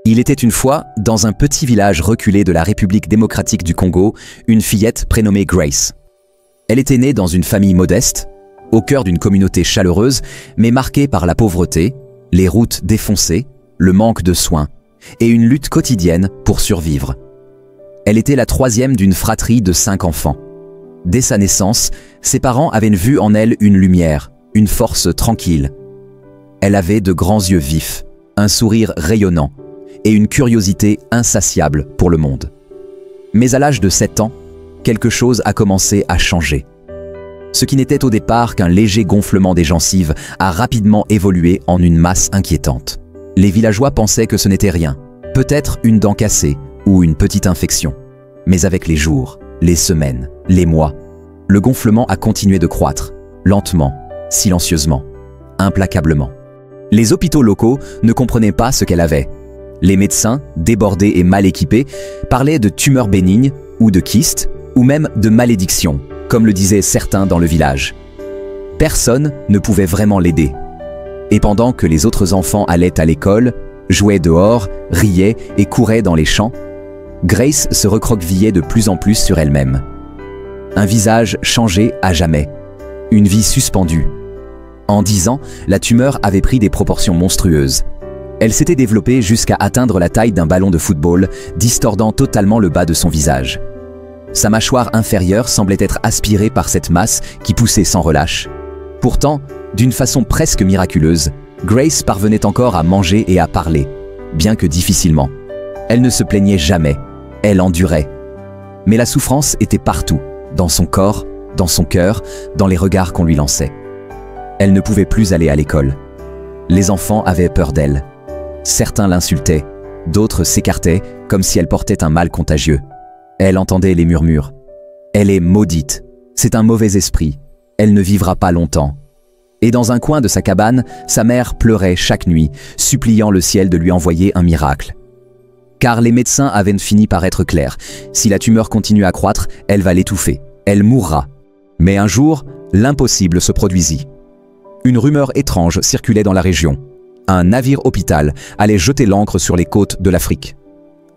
Il était une fois, dans un petit village reculé de la République démocratique du Congo, une fillette prénommée Grace. Elle était née dans une famille modeste, au cœur d'une communauté chaleureuse, mais marquée par la pauvreté, les routes défoncées, le manque de soins et une lutte quotidienne pour survivre. Elle était la troisième d'une fratrie de 5 enfants. Dès sa naissance, ses parents avaient vu en elle une lumière, une force tranquille. Elle avait de grands yeux vifs, un sourire rayonnant et une curiosité insatiable pour le monde. Mais à l'âge de 7 ans, quelque chose a commencé à changer. Ce qui n'était au départ qu'un léger gonflement des gencives a rapidement évolué en une masse inquiétante. Les villageois pensaient que ce n'était rien, peut-être une dent cassée ou une petite infection. Mais avec les jours, les semaines, les mois, le gonflement a continué de croître, lentement, silencieusement, implacablement. Les hôpitaux locaux ne comprenaient pas ce qu'elle avait. Les médecins, débordés et mal équipés, parlaient de tumeurs bénignes ou de kystes, ou même de malédiction, comme le disaient certains dans le village. Personne ne pouvait vraiment l'aider. Et pendant que les autres enfants allaient à l'école, jouaient dehors, riaient et couraient dans les champs, Grace se recroquevillait de plus en plus sur elle-même. Un visage changé à jamais, une vie suspendue. En 10 ans, la tumeur avait pris des proportions monstrueuses. Elle s'était développée jusqu'à atteindre la taille d'un ballon de football, distordant totalement le bas de son visage. Sa mâchoire inférieure semblait être aspirée par cette masse qui poussait sans relâche. Pourtant, d'une façon presque miraculeuse, Grace parvenait encore à manger et à parler, bien que difficilement. Elle ne se plaignait jamais, elle endurait. Mais la souffrance était partout, dans son corps, dans son cœur, dans les regards qu'on lui lançait. Elle ne pouvait plus aller à l'école. Les enfants avaient peur d'elle. Certains l'insultaient, d'autres s'écartaient comme si elle portait un mal contagieux. Elle entendait les murmures. « Elle est maudite, c'est un mauvais esprit, elle ne vivra pas longtemps. » Et dans un coin de sa cabane, sa mère pleurait chaque nuit, suppliant le ciel de lui envoyer un miracle. Car les médecins avaient fini par être clairs. Si la tumeur continue à croître, elle va l'étouffer. Elle mourra. Mais un jour, l'impossible se produisit. Une rumeur étrange circulait dans la région. Un navire-hôpital allait jeter l'ancre sur les côtes de l'Afrique.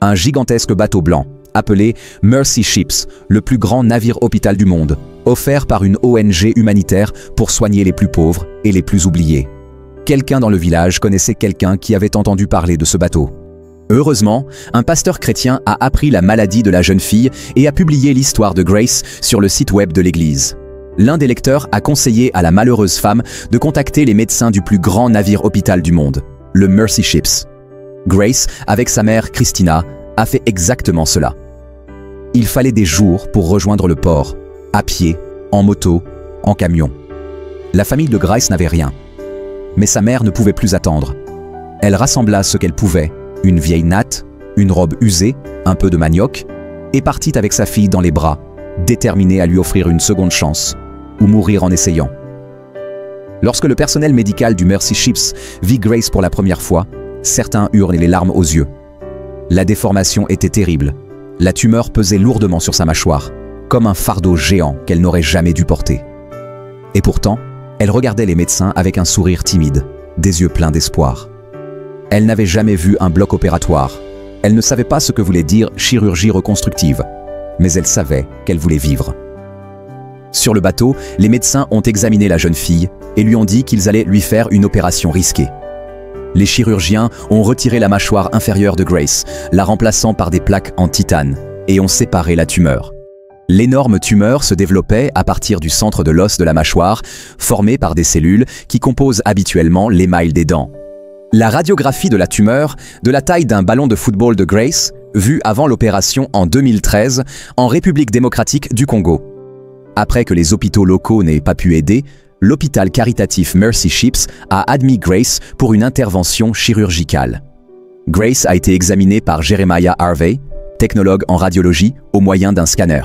Un gigantesque bateau blanc, appelé Mercy Ships, le plus grand navire-hôpital du monde, offert par une ONG humanitaire pour soigner les plus pauvres et les plus oubliés. Quelqu'un dans le village connaissait quelqu'un qui avait entendu parler de ce bateau. Heureusement, un pasteur chrétien a appris la maladie de la jeune fille et a publié l'histoire de Grace sur le site web de l'église. L'un des lecteurs a conseillé à la malheureuse femme de contacter les médecins du plus grand navire-hôpital du monde, le Mercy Ships. Grace, avec sa mère Christina, a fait exactement cela. Il fallait des jours pour rejoindre le port, à pied, en moto, en camion. La famille de Grace n'avait rien. Mais sa mère ne pouvait plus attendre. Elle rassembla ce qu'elle pouvait, une vieille natte, une robe usée, un peu de manioc, et partit avec sa fille dans les bras, déterminée à lui offrir une seconde chance, ou mourir en essayant. Lorsque le personnel médical du Mercy Ships vit Grace pour la première fois, certains eurent les larmes aux yeux. La déformation était terrible. La tumeur pesait lourdement sur sa mâchoire, comme un fardeau géant qu'elle n'aurait jamais dû porter. Et pourtant, elle regardait les médecins avec un sourire timide, des yeux pleins d'espoir. Elle n'avait jamais vu un bloc opératoire. Elle ne savait pas ce que voulait dire chirurgie reconstructive, mais elle savait qu'elle voulait vivre. Sur le bateau, les médecins ont examiné la jeune fille et lui ont dit qu'ils allaient lui faire une opération risquée. Les chirurgiens ont retiré la mâchoire inférieure de Grace, la remplaçant par des plaques en titane, et ont séparé la tumeur. L'énorme tumeur se développait à partir du centre de l'os de la mâchoire, formé par des cellules qui composent habituellement l'émail des dents. La radiographie de la tumeur, de la taille d'un ballon de football de Grace, vue avant l'opération en 2013 en République démocratique du Congo. Après que les hôpitaux locaux n'aient pas pu aider, l'hôpital caritatif Mercy Ships a admis Grace pour une intervention chirurgicale. Grace a été examinée par Jeremiah Harvey, technologue en radiologie, au moyen d'un scanner.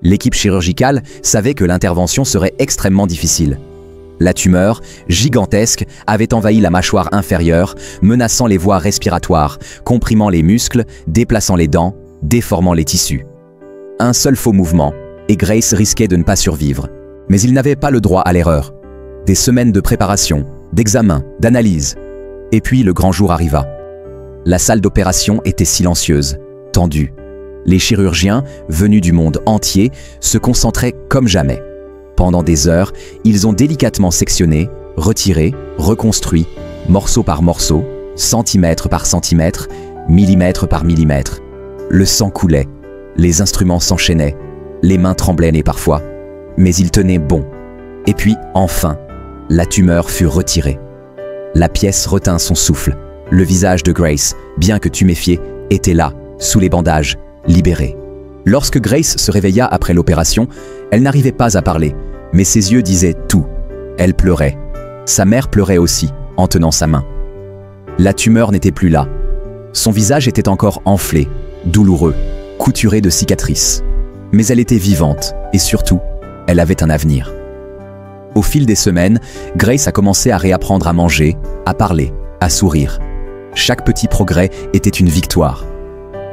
L'équipe chirurgicale savait que l'intervention serait extrêmement difficile. La tumeur, gigantesque, avait envahi la mâchoire inférieure, menaçant les voies respiratoires, comprimant les muscles, déplaçant les dents, déformant les tissus. Un seul faux mouvement, et Grace risquait de ne pas survivre. Mais il n'avait pas le droit à l'erreur. Des semaines de préparation, d'examens, d'analyse. Et puis le grand jour arriva. La salle d'opération était silencieuse, tendue. Les chirurgiens, venus du monde entier, se concentraient comme jamais. Pendant des heures, ils ont délicatement sectionné, retiré, reconstruit, morceau par morceau, centimètre par centimètre, millimètre par millimètre. Le sang coulait, les instruments s'enchaînaient, les mains tremblaient parfois, mais ils tenaient bon. Et puis, enfin, la tumeur fut retirée. La pièce retint son souffle. Le visage de Grace, bien que tuméfié, était là, sous les bandages, libéré. Lorsque Grace se réveilla après l'opération, elle n'arrivait pas à parler, mais ses yeux disaient tout. Elle pleurait. Sa mère pleurait aussi, en tenant sa main. La tumeur n'était plus là. Son visage était encore enflé, douloureux, couturé de cicatrices. Mais elle était vivante, et surtout, elle avait un avenir. Au fil des semaines, Grace a commencé à réapprendre à manger, à parler, à sourire. Chaque petit progrès était une victoire.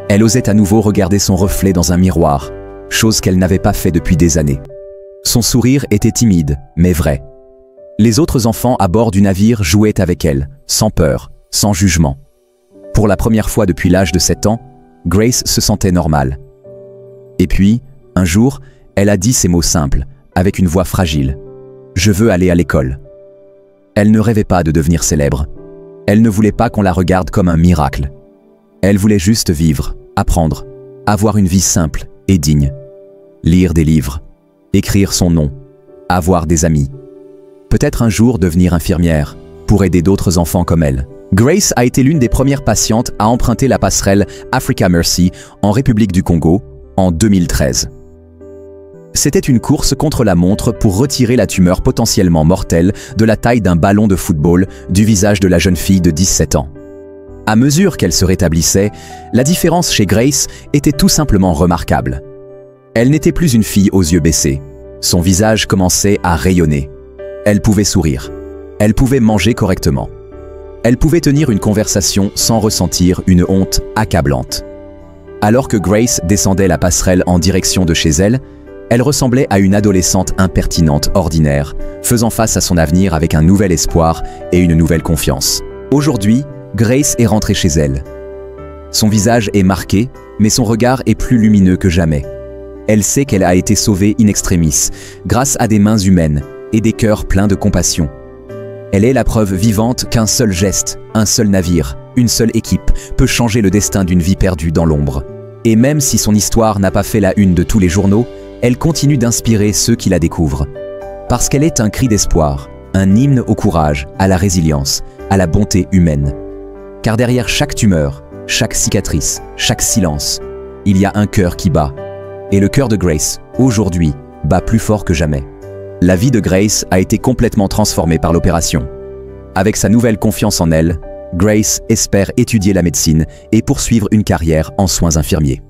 Elle osait à nouveau regarder son reflet dans un miroir, chose qu'elle n'avait pas fait depuis des années. Son sourire était timide, mais vrai. Les autres enfants à bord du navire jouaient avec elle, sans peur, sans jugement. Pour la première fois depuis l'âge de 7 ans, Grace se sentait normale. Et puis, un jour, elle a dit ces mots simples, avec une voix fragile. « Je veux aller à l'école ». Elle ne rêvait pas de devenir célèbre. Elle ne voulait pas qu'on la regarde comme un miracle. Elle voulait juste vivre, apprendre, avoir une vie simple et digne. Lire des livres, écrire son nom, avoir des amis. Peut-être un jour devenir infirmière, pour aider d'autres enfants comme elle. Grace a été l'une des premières patientes à emprunter la passerelle Africa Mercy en République du Congo en 2013. C'était une course contre la montre pour retirer la tumeur potentiellement mortelle de la taille d'un ballon de football du visage de la jeune fille de 17 ans. À mesure qu'elle se rétablissait, la différence chez Grace était tout simplement remarquable. Elle n'était plus une fille aux yeux baissés. Son visage commençait à rayonner. Elle pouvait sourire. Elle pouvait manger correctement. Elle pouvait tenir une conversation sans ressentir une honte accablante. Alors que Grace descendait la passerelle en direction de chez elle, elle ressemblait à une adolescente impertinente ordinaire, faisant face à son avenir avec un nouvel espoir et une nouvelle confiance. Aujourd'hui, Grace est rentrée chez elle. Son visage est marqué, mais son regard est plus lumineux que jamais. Elle sait qu'elle a été sauvée in extremis, grâce à des mains humaines et des cœurs pleins de compassion. Elle est la preuve vivante qu'un seul geste, un seul navire, une seule équipe peut changer le destin d'une vie perdue dans l'ombre. Et même si son histoire n'a pas fait la une de tous les journaux, elle continue d'inspirer ceux qui la découvrent. Parce qu'elle est un cri d'espoir, un hymne au courage, à la résilience, à la bonté humaine. Car derrière chaque tumeur, chaque cicatrice, chaque silence, il y a un cœur qui bat. Et le cœur de Grace, aujourd'hui, bat plus fort que jamais. La vie de Grace a été complètement transformée par l'opération. Avec sa nouvelle confiance en elle, Grace espère étudier la médecine et poursuivre une carrière en soins infirmiers.